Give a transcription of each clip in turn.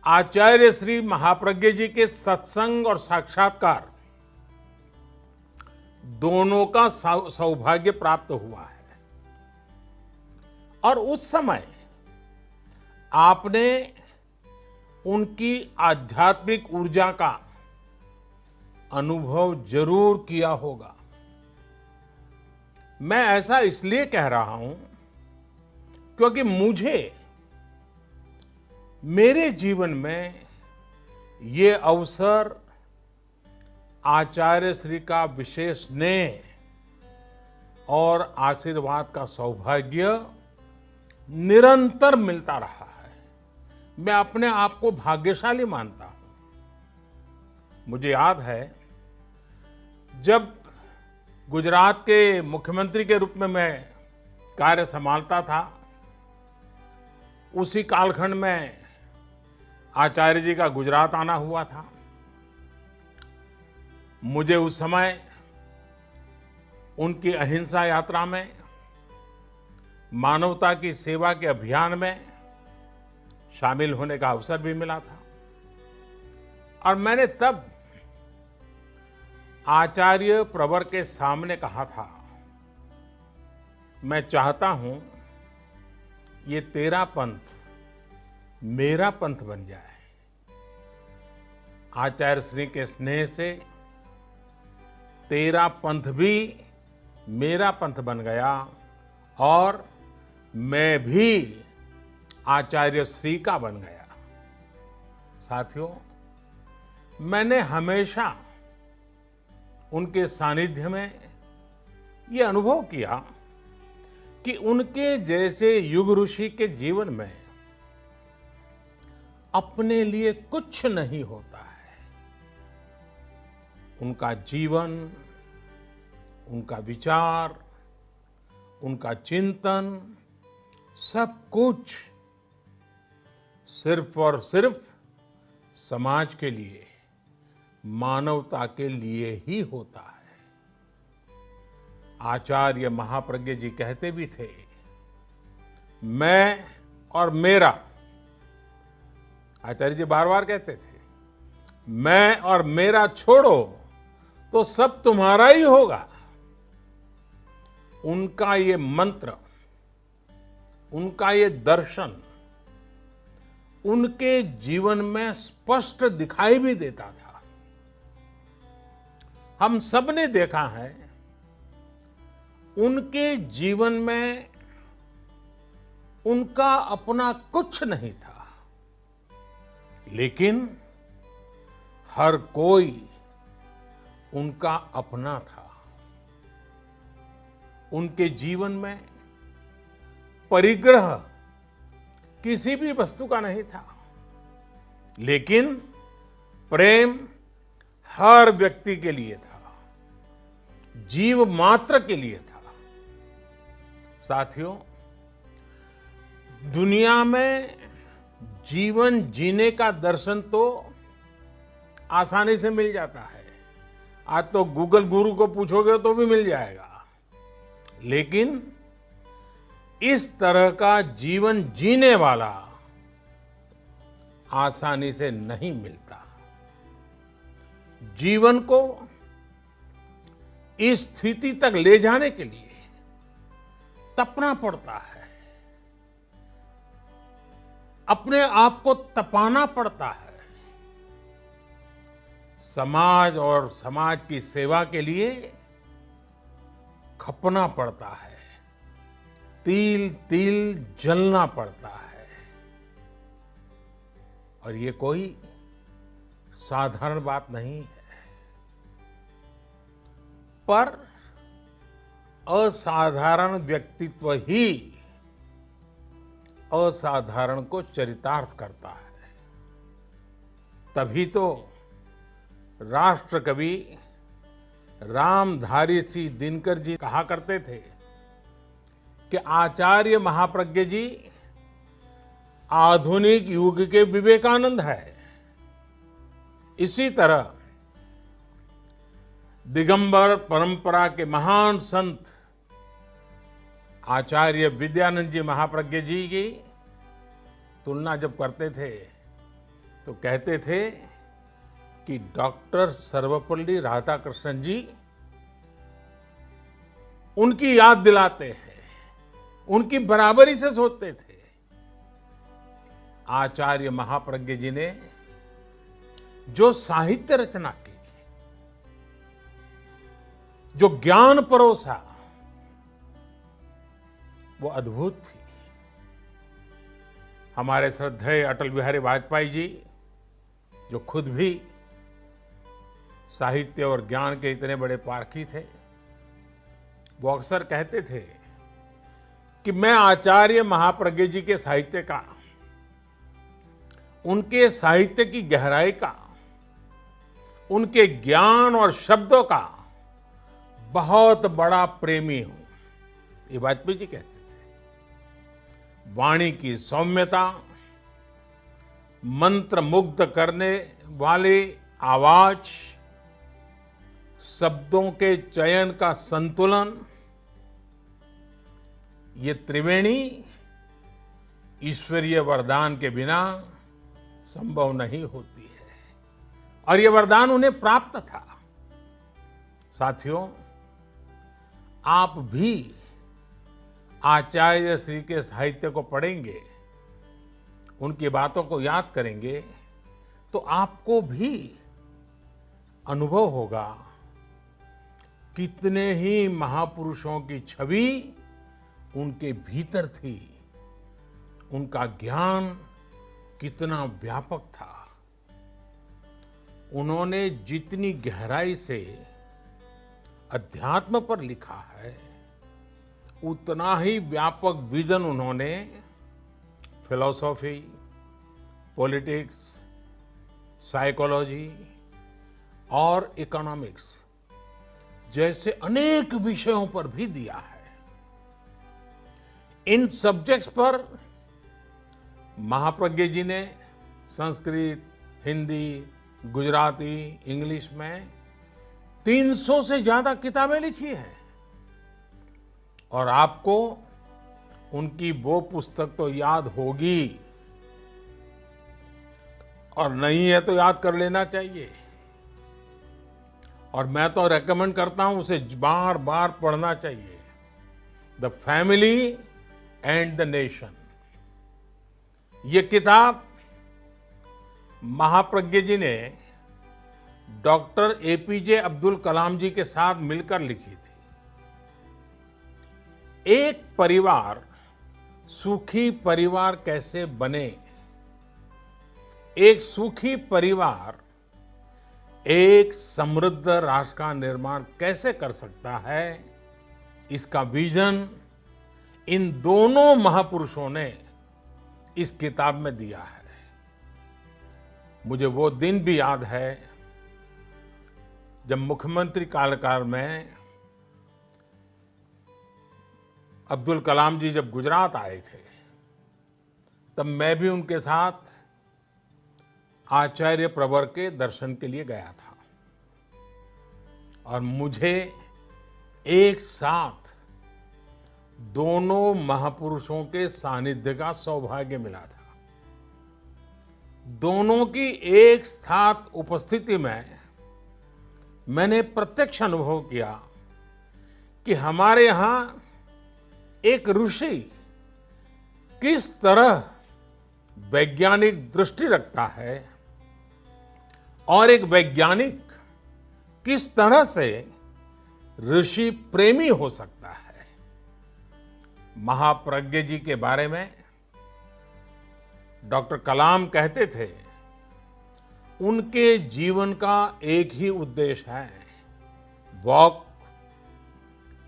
आचार्य श्री महाप्रज्ञ जी के सत्संग और साक्षात्कार दोनों का सौभाग्य प्राप्त हुआ है। और उस समय आपने उनकी आध्यात्मिक ऊर्जा का अनुभव जरूर किया होगा। मैं ऐसा इसलिए कह रहा हूं क्योंकि मुझे मेरे जीवन में ये अवसर आचार्य श्री का विशेष स्नेह और आशीर्वाद का सौभाग्य निरंतर मिलता रहा है। मैं अपने आप को भाग्यशाली मानता हूं। मुझे याद है जब गुजरात के मुख्यमंत्री के रूप में मैं कार्य संभालता था, उसी कालखंड में आचार्य जी का गुजरात आना हुआ था। मुझे उस समय उनकी अहिंसा यात्रा में, मानवता की सेवा के अभियान में शामिल होने का अवसर भी मिला था। और मैंने तब आचार्य प्रवर के सामने कहा था, मैं चाहता हूं ये तेरा पंथ मेरा पंथ बन जाए। आचार्य श्री के स्नेह से तेरा पंथ भी मेरा पंथ बन गया और मैं भी आचार्य श्री का बन गया। साथियों, मैंने हमेशा उनके सानिध्य में ये अनुभव किया कि उनके जैसे युग ऋषि के जीवन में अपने लिए कुछ नहीं होता है। उनका जीवन, उनका विचार, उनका चिंतन, सब कुछ सिर्फ और सिर्फ समाज के लिए, मानवता के लिए ही होता है। आचार्य महाप्रज्ञ जी कहते भी थे, मैं और मेरा। आचार्य जी बार बार कहते थे, मैं और मेरा छोड़ो तो सब तुम्हारा ही होगा। उनका ये मंत्र, उनका ये दर्शन उनके जीवन में स्पष्ट दिखाई भी देता था। हम सब ने देखा है, उनके जीवन में उनका अपना कुछ नहीं था, लेकिन हर कोई उनका अपना था। उनके जीवन में परिग्रह किसी भी वस्तु का नहीं था, लेकिन प्रेम हर व्यक्ति के लिए था, जीव मात्र के लिए था। साथियों, दुनिया में जीवन जीने का दर्शन तो आसानी से मिल जाता है। आज तो गूगल गुरु को पूछोगे तो भी मिल जाएगा, लेकिन इस तरह का जीवन जीने वाला आसानी से नहीं मिलता। जीवन को इस स्थिति तक ले जाने के लिए तपना पड़ता है, अपने आप को तपाना पड़ता है। समाज और समाज की सेवा के लिए खपना पड़ता है, तिल तिल जलना पड़ता है। और ये कोई साधारण बात नहीं है। पर असाधारण व्यक्तित्व ही असाधारण को चरितार्थ करता है। तभी तो राष्ट्र कवि रामधारी सिंह दिनकर जी कहा करते थे कि आचार्य महाप्रज्ञ जी आधुनिक युग के विवेकानंद है। इसी तरह दिगंबर परंपरा के महान संत आचार्य विद्यानंद जी महाप्रज्ञ जी की तुलना जब करते थे तो कहते थे कि डॉक्टर सर्वपल्ली राधाकृष्णन जी उनकी याद दिलाते हैं, उनकी बराबरी से सोचते थे। आचार्य महाप्रज्ञ जी ने जो साहित्य रचना की, जो ज्ञान परोसा, वो अद्भुत थी। हमारे श्रद्धेय अटल बिहारी वाजपेयी जी, जो खुद भी साहित्य और ज्ञान के इतने बड़े पारखी थे, वो अक्सर कहते थे कि मैं आचार्य महाप्रज्ञ जी के साहित्य का, उनके साहित्य की गहराई का, उनके ज्ञान और शब्दों का बहुत बड़ा प्रेमी हूं, ये वाजपेयी जी कहते थे। वाणी की सौम्यता, मंत्र मुग्ध करने वाली आवाज, शब्दों के चयन का संतुलन, ये त्रिवेणी ईश्वरीय वरदान के बिना संभव नहीं होती है, और ये वरदान उन्हें प्राप्त था। साथियों, आप भी आचार्य श्री के साहित्य को पढ़ेंगे, उनकी बातों को याद करेंगे, तो आपको भी अनुभव होगा कितने ही महापुरुषों की छवि उनके भीतर थी, उनका ज्ञान कितना व्यापक था। उन्होंने जितनी गहराई से अध्यात्म पर लिखा है, उतना ही व्यापक विजन उन्होंने फिलॉसफी, पॉलिटिक्स, साइकोलॉजी और इकोनॉमिक्स जैसे अनेक विषयों पर भी दिया है। इन सब्जेक्ट्स पर महाप्रज्ञ जी ने संस्कृत, हिंदी, गुजराती, इंग्लिश में 300 से ज्यादा किताबें लिखी हैं, और आपको उनकी वो पुस्तक तो याद होगी, और नहीं है तो याद कर लेना चाहिए। और मैं तो रेकमेंड करता हूं उसे बार बार पढ़ना चाहिए। The family and the nation. ये किताब महाप्रज्ञ जी ने डॉक्टर एपीजे अब्दुल कलाम जी के साथ मिलकर लिखी थी। एक परिवार सुखी परिवार कैसे बने, एक सुखी परिवार एक समृद्ध राष्ट्र का निर्माण कैसे कर सकता है, इसका विजन इन दोनों महापुरुषों ने इस किताब में दिया है। मुझे वो दिन भी याद है जब मुख्यमंत्री कार्यकाल में अब्दुल कलाम जी जब गुजरात आए थे, तब मैं भी उनके साथ आचार्य प्रवर के दर्शन के लिए गया था, और मुझे एक साथ दोनों महापुरुषों के सानिध्य का सौभाग्य मिला था। दोनों की एक साथ उपस्थिति में मैंने प्रत्यक्ष अनुभव किया कि हमारे यहां एक ऋषि किस तरह वैज्ञानिक दृष्टि रखता है, और एक वैज्ञानिक किस तरह से ऋषि प्रेमी हो सकता है। महाप्रज्ञ जी के बारे में डॉक्टर कलाम कहते थे, उनके जीवन का एक ही उद्देश्य है, वॉक,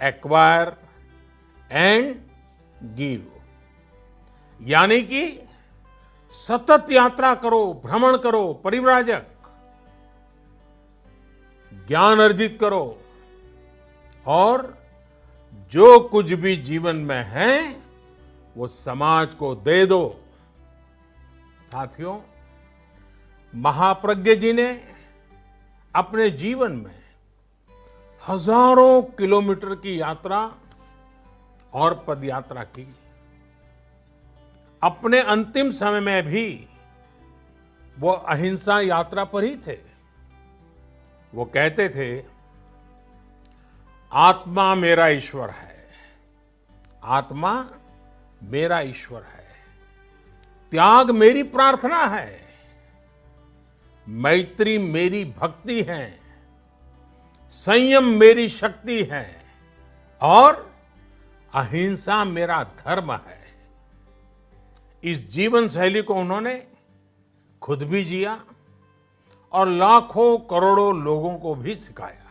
एक्वायर एंड गिव। यानी कि सतत यात्रा करो, भ्रमण करो, परिव्राजक, ज्ञान अर्जित करो, और जो कुछ भी जीवन में है वो समाज को दे दो। साथियों, महाप्रज्ञ जी ने अपने जीवन में हजारों किलोमीटर की यात्रा और पदयात्रा की। अपने अंतिम समय में भी वो अहिंसा यात्रा पर ही थे। वो कहते थे, आत्मा मेरा ईश्वर है, आत्मा मेरा ईश्वर है, त्याग मेरी प्रार्थना है, मैत्री मेरी भक्ति है, संयम मेरी शक्ति है और अहिंसा मेरा धर्म है। इस जीवन शैली को उन्होंने खुद भी जिया और लाखों करोड़ों लोगों को भी सिखाया।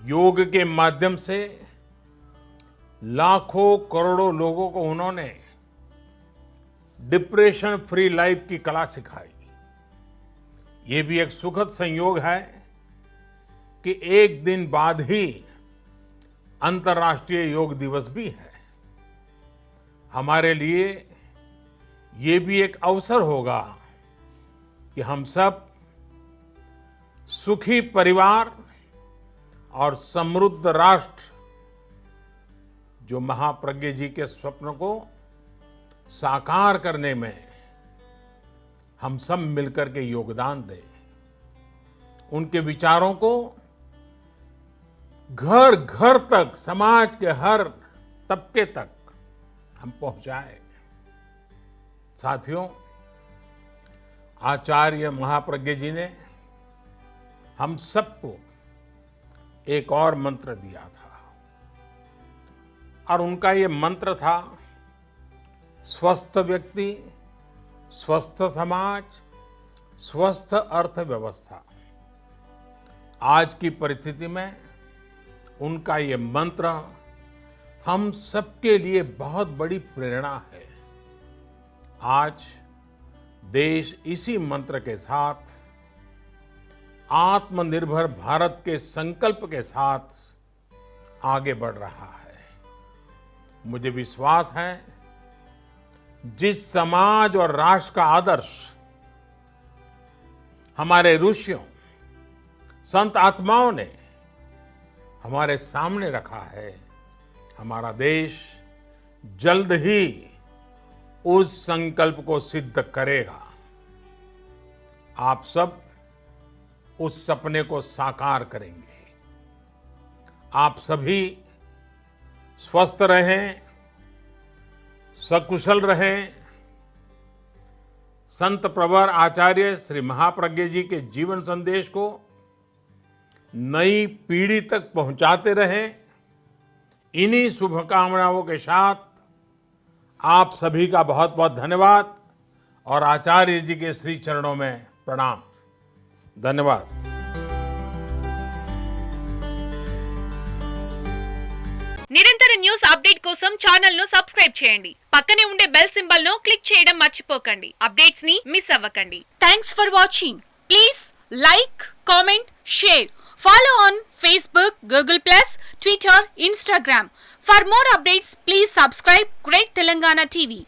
योग के माध्यम से लाखों करोड़ों लोगों को उन्होंने डिप्रेशन फ्री लाइफ की कला सिखाई। ये भी एक सुखद संयोग है कि एक दिन बाद ही अंतर्राष्ट्रीय योग दिवस भी है। हमारे लिए ये भी एक अवसर होगा कि हम सब सुखी परिवार और समृद्ध राष्ट्र, जो महाप्रज्ञ जी के स्वप्न को साकार करने में हम सब मिलकर के योगदान दें, उनके विचारों को घर घर तक, समाज के हर तबके तक हम पहुंचाएं। साथियों, आचार्य महाप्रज्ञ जी ने हम सबको एक और मंत्र दिया था और उनका ये मंत्र था, स्वस्थ व्यक्ति, स्वस्थ समाज, स्वस्थ अर्थव्यवस्था। आज की परिस्थिति में उनका ये मंत्र हम सबके लिए बहुत बड़ी प्रेरणा है। आज देश इसी मंत्र के साथ, आत्मनिर्भर भारत के संकल्प के साथ आगे बढ़ रहा है। मुझे विश्वास है, जिस समाज और राष्ट्र का आदर्श हमारे ऋषियों, संत आत्माओं ने हमारे सामने रखा है, हमारा देश जल्द ही उस संकल्प को सिद्ध करेगा। आप सब उस सपने को साकार करेंगे। आप सभी स्वस्थ रहें, सकुशल रहें। संत प्रवर आचार्य श्री महाप्रज्ञ जी के जीवन संदेश को नई पीढ़ी तक पहुंचाते रहें। इन्हीं शुभकामनाओं के साथ आप सभी का बहुत बहुत धन्यवाद और आचार्य जी के श्री चरणों में प्रणाम। धन्यवाद। నిరంతర న్యూస్ అప్డేట్ కోసం ఛానల్ ను సబ్స్క్రైబ్ చేయండి. పక్కనే ఉండే బెల్ సింబల్ ను క్లిక్ చేయడం మర్చిపోకండి. అప్డేట్స్ ని మిస్ అవ్వకండి. Thanks for watching. Please like, comment, share. Follow on Facebook, Google+, Twitter, Instagram. For more updates, please subscribe Great Telangana TV.